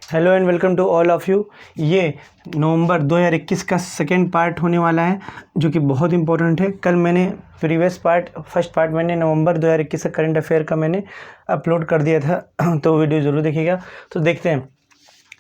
Hello and welcome to all of you. ये नवंबर 2021 का सेकेंड पार्ट होने वाला है जो कि बहुत इंपॉर्टेंट है। कल मैंने फर्स्ट पार्ट मैंने नवंबर 2021 का करंट अफेयर का मैंने अपलोड कर दिया था तो वीडियो ज़रूर देखिएगा। तो देखते हैं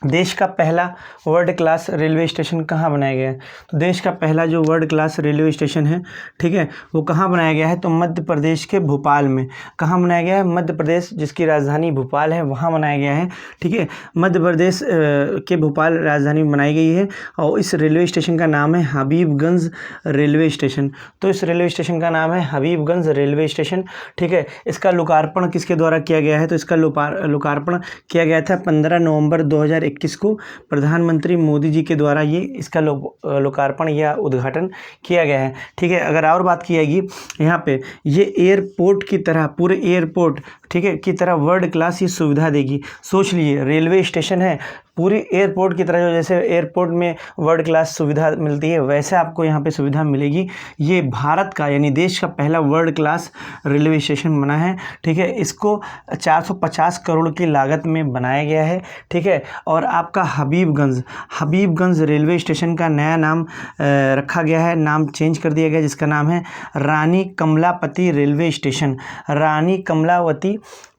देश का पहला वर्ल्ड क्लास रेलवे स्टेशन कहाँ बनाया गया है। तो देश का पहला जो वर्ल्ड क्लास रेलवे स्टेशन है, ठीक है, वो कहाँ बनाया गया है? तो मध्य प्रदेश के भोपाल में। कहाँ बनाया गया है? मध्य प्रदेश, जिसकी राजधानी भोपाल है, वहाँ बनाया गया है। ठीक है, मध्य प्रदेश के भोपाल राजधानी में बनाई गई है और इस रेलवे स्टेशन का नाम है हबीबगंज रेलवे स्टेशन। तो इस रेलवे स्टेशन का नाम है हबीबगंज रेलवे स्टेशन। ठीक है, इसका लोकार्पण किसके द्वारा किया गया है? तो इसका लोकार्पण किया गया था 15 नवंबर 2021 को प्रधानमंत्री मोदी जी के द्वारा ये इसका लोकार्पण या उद्घाटन किया गया है। ठीक है, अगर और बात की जाएगी यहाँ पे, ये एयरपोर्ट की तरह, पूरे एयरपोर्ट, ठीक है, की तरह वर्ल्ड क्लास ये सुविधा देगी। सोच लीजिए, रेलवे स्टेशन है, पूरी एयरपोर्ट की तरह, जो जैसे एयरपोर्ट में वर्ल्ड क्लास सुविधा मिलती है वैसे आपको यहाँ पे सुविधा मिलेगी। ये भारत का यानी देश का पहला वर्ल्ड क्लास रेलवे स्टेशन बना है। ठीक है, इसको 450 करोड़ की लागत में बनाया गया है। ठीक है, और आपका हबीबगंज रेलवे स्टेशन का नया नाम रखा गया है, नाम चेंज कर दिया गया, जिसका नाम है रानी कमलापति रेलवे स्टेशन। रानी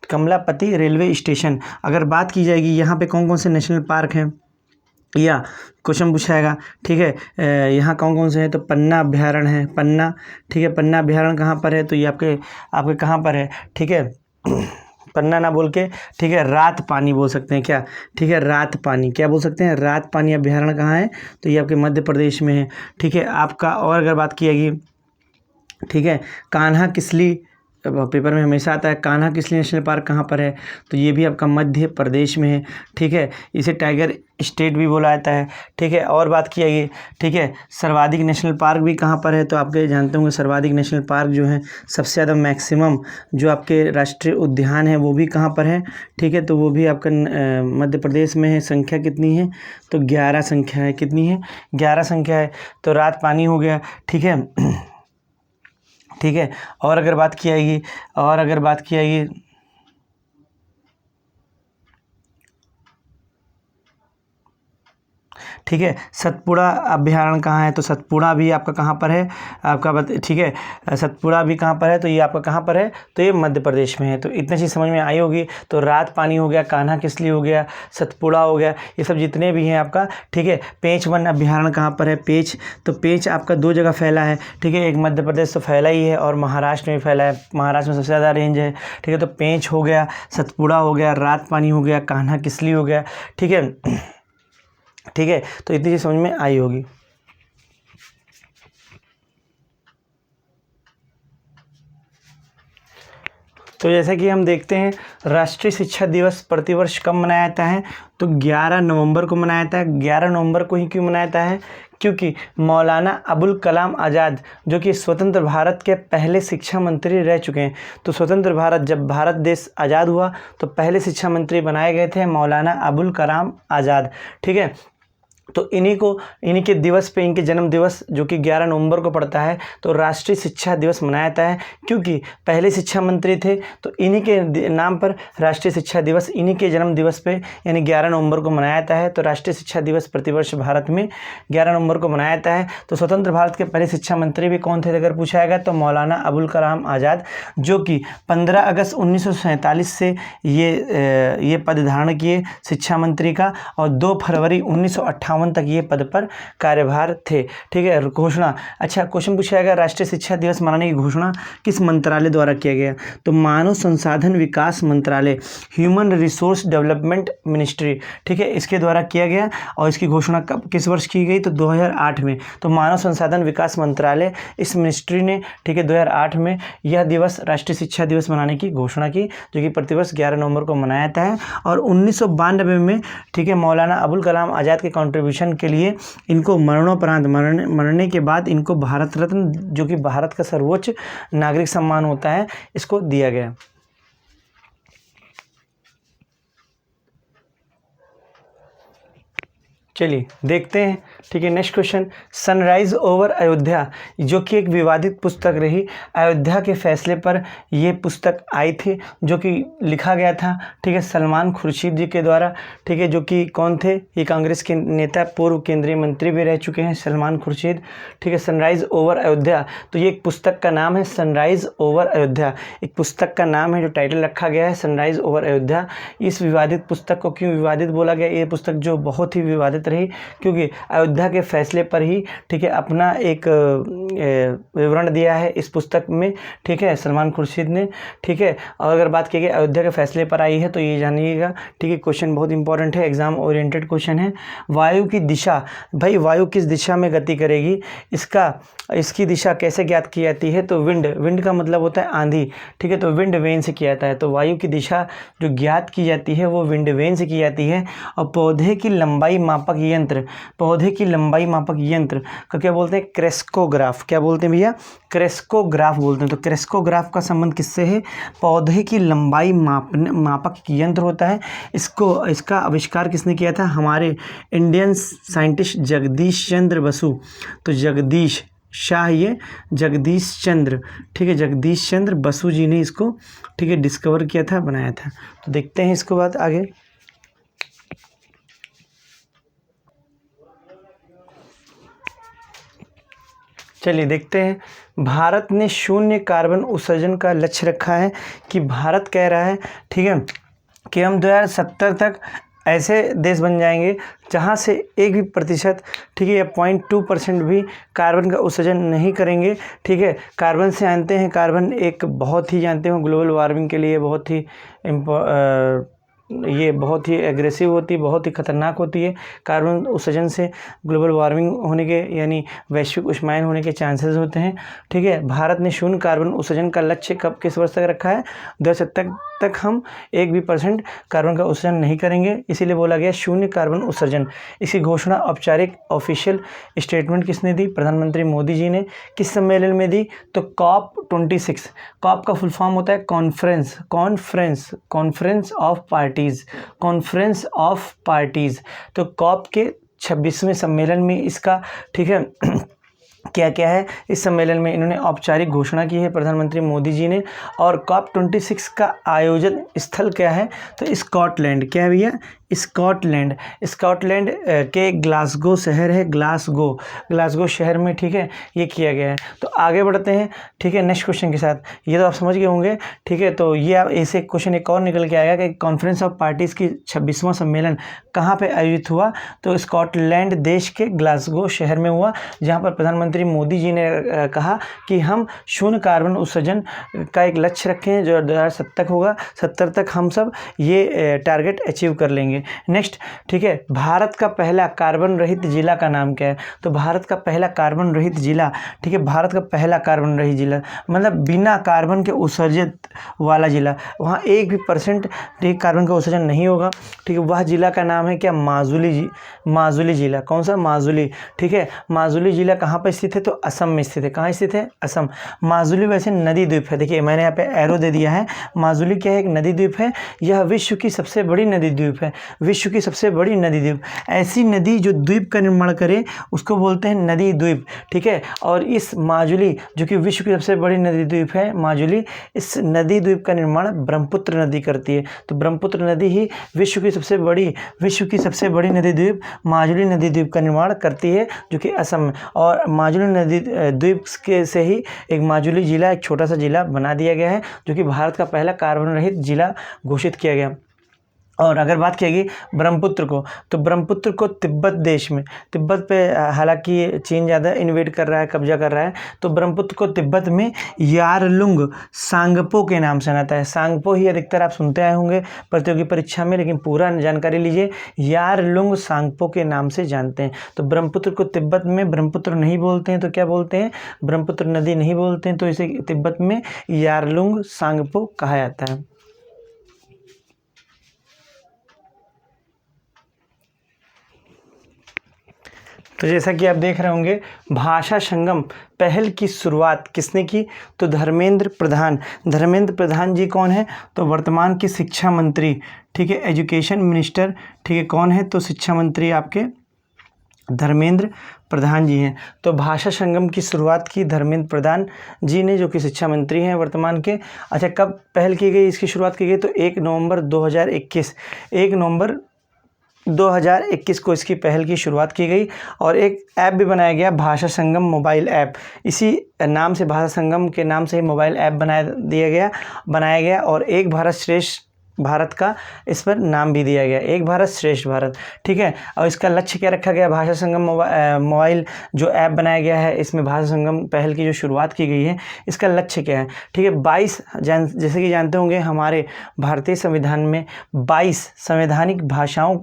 कमलापति रेलवे स्टेशन। अगर बात की जाएगी यहाँ पे कौन कौन से नेशनल पार्क हैं या क्वेश्चन पूछाएगा, ठीक है, यहाँ कौन कौन से हैं? तो पन्ना अभ्यारण्य है, पन्ना। ठीक है, पन्ना अभ्यारण्य कहाँ पर है? तो ये आपके कहाँ पर है? ठीक है, पन्ना ना बोल के, ठीक है, रात पानी बोल सकते हैं क्या? ठीक है, रात पानी क्या बोल सकते हैं? रात पानी अभ्यारण्य कहाँ है? तो ये आपके मध्य प्रदेश में है। ठीक है, आपका और अगर बात की जाएगी, ठीक है, कान्हा किसली, पेपर में हमेशा आता है कान्हा किसली नेशनल पार्क कहाँ पर है? तो ये भी आपका मध्य प्रदेश में है। ठीक है, इसे टाइगर स्टेट भी बोला जाता है। ठीक है, और बात की जाएगी, ठीक है, सर्वाधिक नेशनल पार्क भी कहाँ पर है? तो आपके जानते होंगे सर्वाधिक नेशनल पार्क जो है, सबसे ज़्यादा मैक्सिमम जो आपके राष्ट्रीय उद्यान है वो भी कहाँ पर है? ठीक है, तो वो भी आपका मध्य प्रदेश में है। संख्या कितनी है? तो 11 संख्या है। कितनी है? 11 संख्या है। तो रात पानी हो गया। ठीक है, ठीक है, और अगर बात की जाएगी, ठीक है, सतपुड़ा अभ्यारण्य कहाँ है? तो सतपुड़ा भी आपका कहाँ पर है? ठीक है, सतपुड़ा भी कहाँ पर है? तो ये आपका कहाँ पर है? तो ये मध्य प्रदेश में है। तो इतनी चीज़ समझ में आई होगी। तो रात पानी हो गया, कान्हा किसली हो गया, सतपुड़ा हो गया, ये सब जितने भी हैं आपका। ठीक है, पेंच वन अभ्यारण्य कहाँ पर है? पेंच, तो पेंच आपका 2 जगह फैला है। ठीक है, एक मध्य प्रदेश तो फैला ही है और महाराष्ट्र में फैला है, महाराष्ट्र में सबसे ज़्यादा रेंज है। ठीक है, तो पेंच हो गया, सतपुड़ा हो गया, रात पानी हो गया, कान्हा किसली हो गया। ठीक है, ठीक है, तो इतनी चीज़ समझ में आई होगी। तो जैसा कि हम देखते हैं, राष्ट्रीय शिक्षा दिवस प्रतिवर्ष कब मनाया जाता है? तो 11 नवंबर को मनाया जाता है। 11 नवंबर को ही क्यों मनाया जाता है? क्योंकि मौलाना अबुल कलाम आज़ाद, जो कि स्वतंत्र भारत के पहले शिक्षा मंत्री रह चुके हैं। तो स्वतंत्र भारत, जब भारत देश आज़ाद हुआ तो पहले शिक्षा मंत्री बनाए गए थे मौलाना अबुल कलाम आज़ाद। ठीक है, तो इन्हीं के दिवस पे, इनके जन्म दिवस जो कि 11 नवंबर को पड़ता है, तो राष्ट्रीय शिक्षा दिवस मनाया जाता है। क्योंकि पहले शिक्षा मंत्री थे, तो इन्हीं के नाम पर राष्ट्रीय शिक्षा दिवस, इन्हीं के जन्म दिवस पे यानी 11 नवंबर को मनाया जाता है। तो राष्ट्रीय शिक्षा दिवस प्रतिवर्ष भारत में 11 नवंबर को मनाया जाता है। तो स्वतंत्र भारत के पहले शिक्षा मंत्री भी कौन थे अगर पूछा जाएगा? तो मौलाना अबुल कलाम आज़ाद, जो कि 15 अगस्त 1947 से ये पद धारण किए शिक्षा मंत्री का, और 2 फरवरी 1958 तक ये पद पर कार्यभार थे। ठीक है, घोषणा, अच्छा क्वेश्चन पूछा जाएगा, राष्ट्रीय शिक्षा दिवस मनाने की घोषणा किस मंत्रालय द्वारा किया गया? तो मानव संसाधन विकास मंत्रालय, ह्यूमन रिसोर्स डेवलपमेंट मिनिस्ट्री, ठीक है, इसके द्वारा किया गया। और इसकी घोषणा किस वर्ष की गई? तो 2008 में। तो मानव संसाधन विकास मंत्रालय, इस मिनिस्ट्री ने, ठीक है, 2008 में यह दिवस, राष्ट्रीय शिक्षा दिवस मनाने की घोषणा की, जो कि प्रतिवर्ष 11 नवंबर को मनाया जाता है। और 1992 में, ठीक है, मौलाना अबुल कलाम आज़ाद के कंट्रीब्यूशन के लिए इनको मरणोपरांत, मरने के बाद इनको भारत रत्न, जो कि भारत का सर्वोच्च नागरिक सम्मान होता है, इसको दिया गया। चलिए देखते हैं ठीक है। Next question, sunrise over Ayodhya जो कि एक विवादित पुस्तक रही, अयोध्या के फैसले पर ये पुस्तक आई थी जो कि लिखा गया था, ठीक है, सलमान खुर्शीद जी के द्वारा, ठीक है, जो कि कौन थे, ये कांग्रेस के नेता, पूर्व केंद्रीय मंत्री भी रह चुके हैं सलमान खुर्शीद, ठीक है। सनराइज ओवर अयोध्या, तो ये एक पुस्तक का नाम है सनराइज ओवर अयोध्या, एक पुस्तक का नाम है जो टाइटल रखा गया है सनराइज ओवर अयोध्या। इस विवादित पुस्तक को क्यों विवादित बोला गया, ये पुस्तक जो बहुत ही विवादित रही क्योंकि अयोध्या के फैसले पर ही, ठीक है, अपना एक विवरण दिया है इस पुस्तक में, ठीक है, सलमान खुर्शीद ने, ठीक है। और अगर बात की गई अयोध्या के फैसले पर आई है तो ये जानिएगा, ठीक है, क्वेश्चन बहुत इंपॉर्टेंट है, एग्जाम ओरिएंटेड क्वेश्चन है। वायु की दिशा, भाई वायु किस दिशा में गति करेगी, इसकी दिशा कैसे ज्ञात की जाती है, तो विंड का मतलब होता है आंधी, ठीक है, तो विंड वेन से किया जाता है, तो वायु की दिशा जो ज्ञात की जाती है वो विंड वेन से की जाती है। और पौधे की लंबाई मापक यंत्र, पौधे की लंबाई मापक यंत्र का क्या बोलते हैं, क्रेस्कोग्राफ, क्या बोलते हैं भैया, क्रेस्कोग्राफ बोलते हैं। तो क्रेस्कोग्राफ का संबंध किससे है, पौधे की लंबाई मापक यंत्र होता है। इसका आविष्कार किसने किया था, हमारे इंडियन साइंटिस्ट जगदीश चंद्र बसु, तो जगदीश शाह, ये जगदीश चंद्र, ठीक है, जगदीश चंद्र बसु जी ने इसको, ठीक है, डिस्कवर किया था, बनाया था। तो देखते हैं इसको बात आगे। चलिए देखते हैं, भारत ने शून्य कार्बन उत्सर्जन का लक्ष्य रखा है कि भारत कह रहा है, ठीक है, कि हम 2070 तक ऐसे देश बन जाएंगे जहाँ से 1%, ठीक है, या 0.2% भी कार्बन का उत्सर्जन नहीं करेंगे, ठीक है। कार्बन से जानते हैं, कार्बन एक बहुत ही, जानते हो, ग्लोबल वार्मिंग के लिए बहुत ही ये बहुत ही एग्रेसिव होती है, बहुत ही खतरनाक होती है। कार्बन उत्सर्जन से ग्लोबल वार्मिंग होने के, यानी वैश्विक उष्मायन होने के चांसेस होते हैं, ठीक है। भारत ने शून्य कार्बन उत्सर्जन का लक्ष्य कब, किस वर्ष तक रखा है, 2070 तक हम 1% कार्बन का उत्सर्जन नहीं करेंगे, इसीलिए बोला गया शून्य कार्बन उत्सर्जन। इसकी घोषणा औपचारिक ऑफिशियल स्टेटमेंट किसने दी, प्रधानमंत्री मोदी जी ने। किस सम्मेलन में दी, तो COP26, कॉप का फुल फॉर्म होता है conference of parties, conference of parties. तो कॉप के 26वें सम्मेलन में इसका, ठीक है, क्या क्या है, इस सम्मेलन में इन्होंने औपचारिक घोषणा की है प्रधानमंत्री मोदी जी ने। और COP26 का आयोजन स्थल क्या है, तो स्कॉटलैंड, क्या है भैया, स्कॉटलैंड के ग्लासगो शहर है, ग्लासगो शहर में, ठीक है, ये किया गया है। तो आगे बढ़ते हैं, ठीक है, नेक्स्ट क्वेश्चन के साथ। ये तो आप समझ गए होंगे, ठीक है। तो ये आप ऐसे क्वेश्चन एक और निकल के आएगा कि कॉन्फ्रेंस ऑफ पार्टीज़ की 26वां सम्मेलन कहाँ पे आयोजित हुआ, तो स्कॉटलैंड देश के ग्लासगो शहर में हुआ, जहाँ पर प्रधानमंत्री मोदी जी ने कहा कि हम शून्य कार्बन उत्सर्जन का एक लक्ष्य रखें हैं जो 2070 होगा, 70 तक हम सब ये टारगेट अचीव कर लेंगे। नेक्स्ट, ठीक है, भारत का पहला कार्बन रहित जिला का नाम क्या है, तो भारत का पहला कार्बन रहित जिला, ठीक है, भारत का पहला कार्बन रहित जिला मतलब बिना कार्बन के उत्सर्जित वाला जिला, वहाँ 1% कार्बन का उत्सर्जन नहीं होगा, ठीक है। वह जिला का नाम है क्या, माजुली जिला। कौन सा, माजुली, ठीक है। माजुली जिला कहाँ पर स्थित है, तो असम में स्थित है। कहाँ स्थित है, असम। माजुली वैसे नदी द्वीप है, देखिए मैंने यहाँ पे एरो दे दिया है। माजुली क्या है, एक नदी द्वीप है, यह विश्व की सबसे बड़ी नदी द्वीप है, विश्व की सबसे बड़ी नदी द्वीप। ऐसी नदी जो द्वीप का निर्माण करे उसको बोलते हैं नदी द्वीप, ठीक है। और इस माजुली जो कि विश्व की सबसे बड़ी नदी द्वीप है माजुली, इस नदी द्वीप का निर्माण ब्रह्मपुत्र नदी करती है। तो ब्रह्मपुत्र नदी ही विश्व की सबसे बड़ी नदी द्वीप माजुली नदी द्वीप का निर्माण करती है, जो कि असम में। और माजुली नदी द्वीप के से ही एक माजुली जिला, एक छोटा सा जिला बना दिया गया है, जो कि भारत का पहला कार्बन रहित जिला घोषित किया गया। और अगर बात की गई ब्रह्मपुत्र को, तो ब्रह्मपुत्र को तिब्बत देश में, तिब्बत पे हालांकि चीन ज़्यादा इन्वेड कर रहा है, कब्जा कर रहा है, तो ब्रह्मपुत्र को तिब्बत में यारलुंग सांगपो के नाम से आता है। सांगपो ही अधिकतर आप सुनते आए होंगे प्रतियोगी परीक्षा में, लेकिन पूरा जानकारी लीजिए, यारलुंग सांगपो के नाम से जानते हैं। तो ब्रह्मपुत्र को तिब्बत में ब्रह्मपुत्र नहीं बोलते हैं, तो क्या बोलते हैं, ब्रह्मपुत्र नदी नहीं बोलते हैं, तो इसे तिब्बत में यारलुंग सांगपो कहा जाता है। तो जैसा कि आप देख रहे होंगे, भाषा संगम पहल की शुरुआत किसने की, तो धर्मेंद्र प्रधान जी कौन है, तो वर्तमान के शिक्षा मंत्री, ठीक है, एजुकेशन मिनिस्टर, ठीक है, कौन है, तो शिक्षा मंत्री आपके धर्मेंद्र प्रधान जी हैं। तो भाषा संगम की शुरुआत की धर्मेंद्र प्रधान जी ने, जो कि शिक्षा मंत्री हैं वर्तमान के। अच्छा, कब पहल की गई, इसकी शुरुआत की गई? तो 1 नवंबर 2021, 1 नवंबर 2021 को इसकी पहल की शुरुआत की गई। और एक ऐप भी बनाया गया, भाषा संगम मोबाइल ऐप। इसी नाम से, भाषा संगम के नाम से ही मोबाइल ऐप बनाया गया और एक भारत श्रेष्ठ भारत का इस पर नाम भी दिया गया, एक भारत श्रेष्ठ भारत। ठीक है, और इसका लक्ष्य क्या रखा गया? भाषा संगम मोबाइल जो ऐप बनाया गया है, इसमें भाषा संगम पहल की जो शुरुआत की गई है, इसका लक्ष्य क्या है? ठीक है, 22 जैसे कि जानते होंगे हमारे भारतीय संविधान में 22 संवैधानिक भाषाओं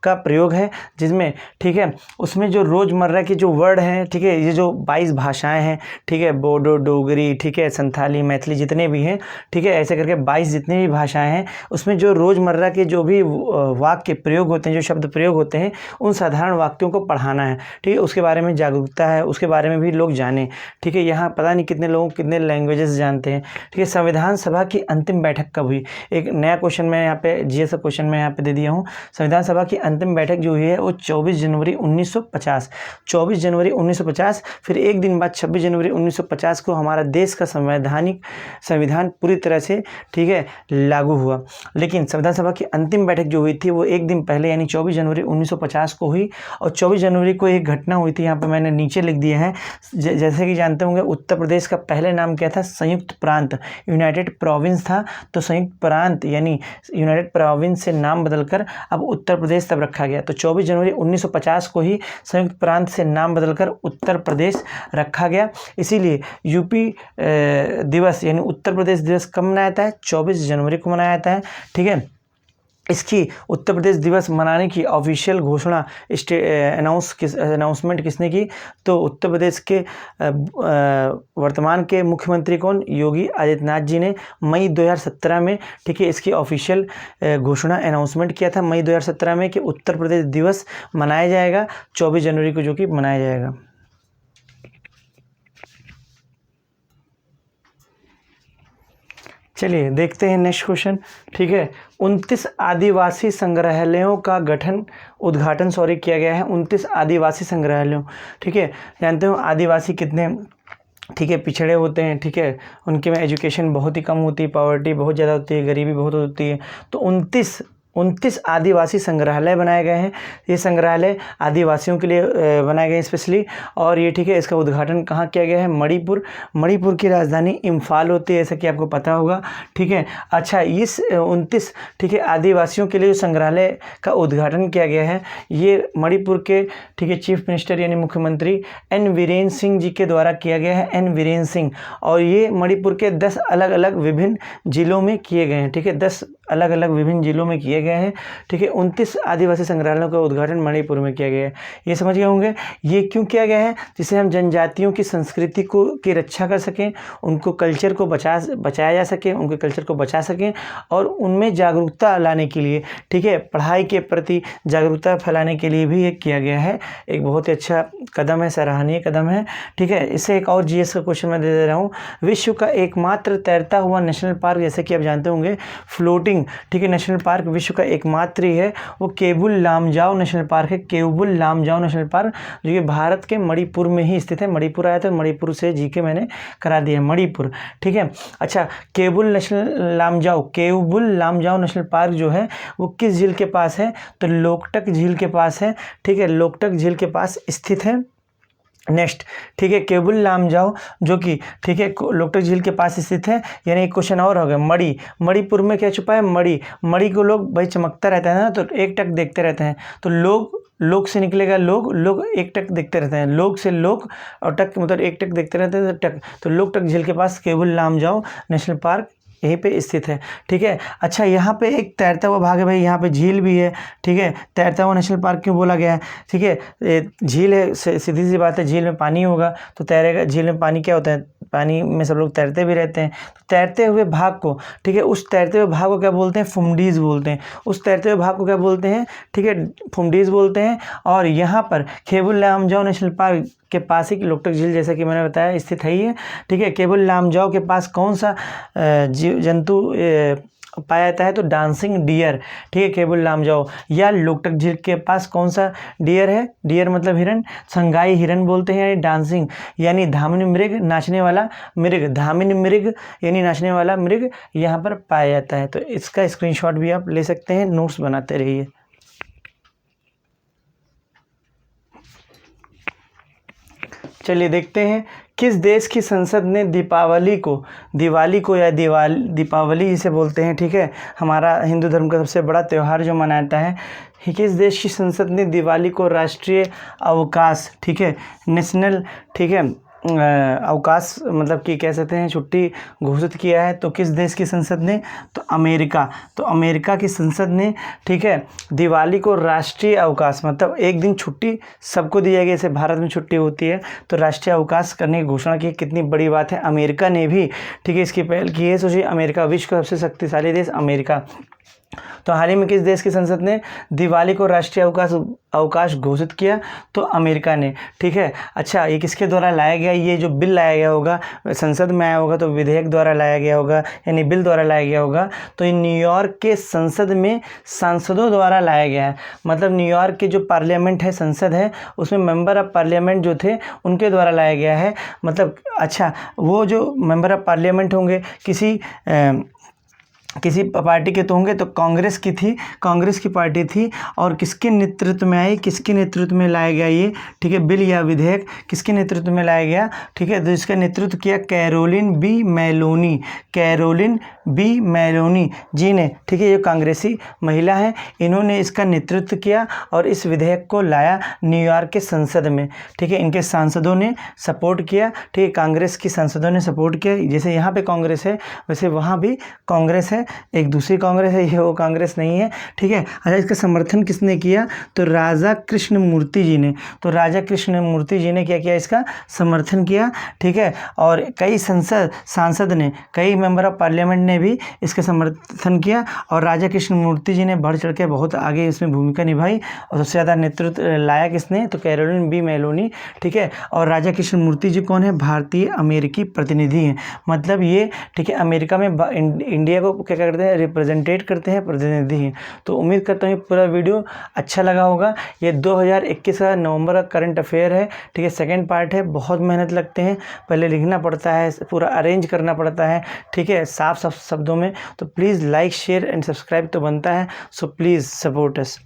का प्रयोग है, जिसमें ठीक है उसमें जो रोज़मर्रा के जो वर्ड हैं, ठीक है, ये जो 22 भाषाएं हैं, ठीक है, बोडो, डोगरी, ठीक है, संथाली, मैथिली, जितने भी हैं, ठीक है, ऐसे करके 22 जितनी भी भाषाएं हैं, उसमें जो रोज़मर्रा के जो भी वाक्य प्रयोग होते हैं, जो शब्द प्रयोग होते हैं, उन साधारण वाक्यों को पढ़ाना है। ठीक है, उसके बारे में जागरूकता है, उसके बारे में भी लोग जानें। ठीक है, यहाँ पता नहीं कितने लोग कितने लैंग्वेजेस जानते हैं। ठीक है, संविधान सभा की अंतिम बैठक कब हुई? एक नया क्वेश्चन मैं यहाँ पे जीएस क्वेश्चन में यहाँ पे दे दिया हूँ। संविधान सभा की अंतिम बैठक जो हुई है वो 24 जनवरी 1950, 24 जनवरी 1950। फिर एक दिन बाद 26 जनवरी 1950 को हमारा देश का संविधान पूरी तरह से, ठीक है, लागू हुआ। लेकिन संविधान सभा की अंतिम बैठक जो हुई थी वो एक दिन पहले यानी 24 जनवरी 1950 को हुई। और 24 जनवरी को एक घटना हुई थी, यहाँ पे मैंने नीचे लिख दिया है। जैसे कि जानते होंगे उत्तर प्रदेश का पहले नाम क्या था? संयुक्त प्रांत, यूनाइटेड प्रोविंस था। तो संयुक्त प्रांत यानी यूनाइटेड प्रोविंस से नाम बदलकर अब उत्तर प्रदेश तब रखा गया। तो 24 जनवरी 1950 को ही संयुक्त प्रांत से नाम बदलकर उत्तर प्रदेश रखा गया। इसीलिए यूपी दिवस यानी उत्तर प्रदेश दिवस कब मनाया जाता है? 24 जनवरी को मनाया जाता है। ठीक है, इसकी उत्तर प्रदेश दिवस मनाने की ऑफिशियल घोषणा अनाउंसमेंट किसने की? तो उत्तर प्रदेश के वर्तमान के मुख्यमंत्री कौन? योगी आदित्यनाथ जी ने मई 2017 में, ठीक है, इसकी ऑफिशियल घोषणा अनाउंसमेंट किया था मई 2017 में कि उत्तर प्रदेश दिवस मनाया जाएगा 24 जनवरी को, जो कि मनाया जाएगा। चलिए देखते हैं नेक्स्ट क्वेश्चन। ठीक है, 29 आदिवासी संग्रहालयों का उद्घाटन किया गया है। 29 आदिवासी संग्रहालयों। ठीक है, जानते हो आदिवासी कितने, ठीक है, पिछड़े होते हैं। ठीक है, उनके में एजुकेशन बहुत ही कम होती है, पॉवर्टी बहुत ज़्यादा होती है, गरीबी बहुत होती है। तो 29 आदिवासी संग्रहालय बनाए गए हैं। ये संग्रहालय आदिवासियों के लिए बनाए गए हैं स्पेशली। और ये, ठीक है, इसका उद्घाटन कहाँ किया गया है? मणिपुर की राजधानी इम्फाल होती है, जैसा कि आपको पता होगा। ठीक है, अच्छा, इस 29, ठीक है, आदिवासियों के लिए जो संग्रहालय का उद्घाटन किया गया है, ये मणिपुर के, ठीक है, चीफ मिनिस्टर यानी मुख्यमंत्री एन वीरेंद्र सिंह जी के द्वारा किया गया है, एन वीरेंद्र सिंह। और ये मणिपुर के 10 अलग अलग विभिन्न जिलों में किए गए हैं। ठीक है, 10 अलग अलग विभिन्न जिलों में किए गए हैं। ठीक है, 29 आदिवासी संग्रहालयों का उद्घाटन मणिपुर में किया गया है। ये समझ गए होंगे ये क्यों किया गया है? जिससे हम जनजातियों की संस्कृति की रक्षा कर सकें, उनको कल्चर को बचाया जा सके, उनके कल्चर को बचा सकें और उनमें जागरूकता लाने के लिए, ठीक है, पढ़ाई के प्रति जागरूकता फैलाने के लिए भी ये किया गया है। एक बहुत ही अच्छा कदम है, सराहनीय कदम है। ठीक है, इससे एक और जीएस का क्वेश्चन मैं दे रहा हूँ। विश्व का एकमात्र तैरता हुआ नेशनल पार्क, जैसे कि आप जानते होंगे फ्लोटिंग, ठीक है, नेशनल पार्क विश्व का एकमात्र ही है, वो केबुल लामजाओ नेशनल पार्क है। केबुल लामजाओ नेशनल पार्क जो कि भारत के मणिपुर में ही स्थित है। मणिपुर आया था, मणिपुर से जीके मैंने करा दिया, मणिपुर। ठीक है, अच्छा, केबुल लामजाओ नेशनल पार्क जो है वो किस झील के पास है? तो लोकटक झील के पास है। ठीक है, लोकटक झील के पास स्थित है। नेक्स्ट, ठीक है, केबुल लामजाओ जो कि, ठीक है, लोकटक झील के पास स्थित है। यानी एक क्वेश्चन और हो गया, मणिपुर में क्या छुपा है? मणि को लोग भाई चमकता रहता है ना, तो एक टक देखते रहते हैं। तो लोग से निकलेगा लोग एक टक देखते रहते हैं, लोग से लोग और टक मतलब एक टक देखते रहते हैं, टक। तो लोकटक झील के पास केबुल लामजाओ नेशनल पार्क यहीं पे स्थित है। ठीक है, अच्छा, यहाँ पे एक तैरता हुआ भाग है भाई, यहाँ पे झील भी है। ठीक है, तैरता हुआ नेशनल पार्क क्यों बोला गया है? ठीक है, झील है, सीधी सी बात है, झील में पानी होगा तो तैरेगा। झील में पानी क्या होता है? पानी में सब लोग तैरते भी रहते हैं। तो तैरते हुए भाग को, ठीक है, उस तैरते हुए भाग को क्या बोलते हैं? फुमडीज बोलते हैं। उस तैरते हुए भाग को क्या बोलते हैं? ठीक है, फुमडीज बोलते हैं। और यहाँ पर केबुल लामजाओ नेशनल पार्क के पास ही लोकटक झील, जैसा कि मैंने बताया, स्थित है ही है। ठीक है, केबुल लामजाओ के पास कौन सा जंतु पाया जाता है? तो डांसिंग डियर, ठीक है, केबुल लामजाओ। या लोकटक झील के पास कौन सा डियर है? डियर मतलब हिरन, संगाई हिरन बोलते हैं, यानी डांसिंग यानी धामिनी मृग, नाचने वाला मृग, धामिनी मृग यानी नाचने वाला मृग यहाँ पर पाया जाता है। तो इसका स्क्रीनशॉट भी आप ले सकते हैं, नोट्स बनाते रहिए। चलिए देखते हैं, किस देश की संसद ने दिवाली को या दीपावली इसे बोलते हैं, ठीक है, हमारा हिंदू धर्म का सबसे बड़ा त्यौहार जो मनाया जाता है, किस देश की संसद ने दिवाली को राष्ट्रीय अवकाश, ठीक है, नेशनल, ठीक है, अवकाश मतलब कि कह सकते हैं छुट्टी घोषित किया है? तो किस देश की संसद ने? तो अमेरिका। तो अमेरिका की संसद ने, ठीक है, दिवाली को राष्ट्रीय अवकाश मतलब एक दिन छुट्टी सबको दी जाएगी, जैसे भारत में छुट्टी होती है, तो राष्ट्रीय अवकाश करने की घोषणा की। कितनी बड़ी बात है, अमेरिका ने भी, ठीक है, इसकी पहल की है। सोचिए, अमेरिका विश्व का सबसे शक्तिशाली देश अमेरिका। तो हाल ही में किस देश की संसद ने दिवाली को राष्ट्रीय अवकाश घोषित किया? तो अमेरिका ने, ठीक है। अच्छा, ये किसके द्वारा लाया गया? ये जो बिल लाया गया होगा संसद में आया होगा तो विधेयक द्वारा लाया गया होगा, यानी बिल द्वारा लाया गया होगा। तो ये न्यूयॉर्क के संसद में सांसदों द्वारा लाया गया है, मतलब न्यूयॉर्क के जो पार्लियामेंट है, संसद है, उसमें मेंबर ऑफ पार्लियामेंट जो थे उनके द्वारा लाया गया है। मतलब अच्छा, वो जो मेंबर ऑफ पार्लियामेंट होंगे किसी पार्टी के तो होंगे, तो कांग्रेस की थी, कांग्रेस की पार्टी थी। और किसके नेतृत्व में आई, किसके नेतृत्व में लाया गया ये, ठीक है, बिल या विधेयक किसके नेतृत्व में लाया गया? ठीक है, तो इसका नेतृत्व किया Caroline B Meloni, Caroline B Meloni ji ने, ठीक है, ये कांग्रेसी महिला है, इन्होंने इसका नेतृत्व किया और इस विधेयक को लाया न्यूयॉर्क के संसद में, ठीक है। इनके सांसदों ने सपोर्ट किया, ठीक है, कांग्रेस की सांसदों ने सपोर्ट किया। जैसे यहाँ पे कांग्रेस है वैसे वहाँ भी कांग्रेस है, एक दूसरी कांग्रेस है, ये वो कांग्रेस नहीं है, ठीक है। अच्छा, इसका समर्थन किसने किया? तो राजा कृष्णमूर्ति जी ने। तो राजा कृष्णमूर्ति जी ने क्या किया? इसका समर्थन किया, ठीक है। और कई सांसद ने, कई मेंबर ऑफ पार्लियामेंट ने भी इसका समर्थन किया और राजा कृष्णमूर्ति जी ने बढ़ चढ़ के बहुत आगे इसमें भूमिका निभाई और सबसे ज़्यादा नेतृत्व लाया किसने? तो कैरोलिन बी मेलोनी, ठीक है। और राजा कृष्णमूर्ति जी कौन है? भारतीय अमेरिकी प्रतिनिधि हैं, मतलब ये, ठीक है, अमेरिका में इंडिया को क्या करते हैं? रिप्रेजेंटेट करते हैं, प्रतिनिधि हैं। तो उम्मीद करता हूँ पूरा वीडियो अच्छा लगा होगा। ये 2021 का नवंबर का करंट अफेयर है, ठीक है, सेकंड पार्ट है। बहुत मेहनत लगते हैं, पहले लिखना पड़ता है, पूरा अरेंज करना पड़ता है, ठीक है, साफ शब्दों में। तो please like share and subscribe तो बनता है, सो प्लीज़ सपोर्ट अस।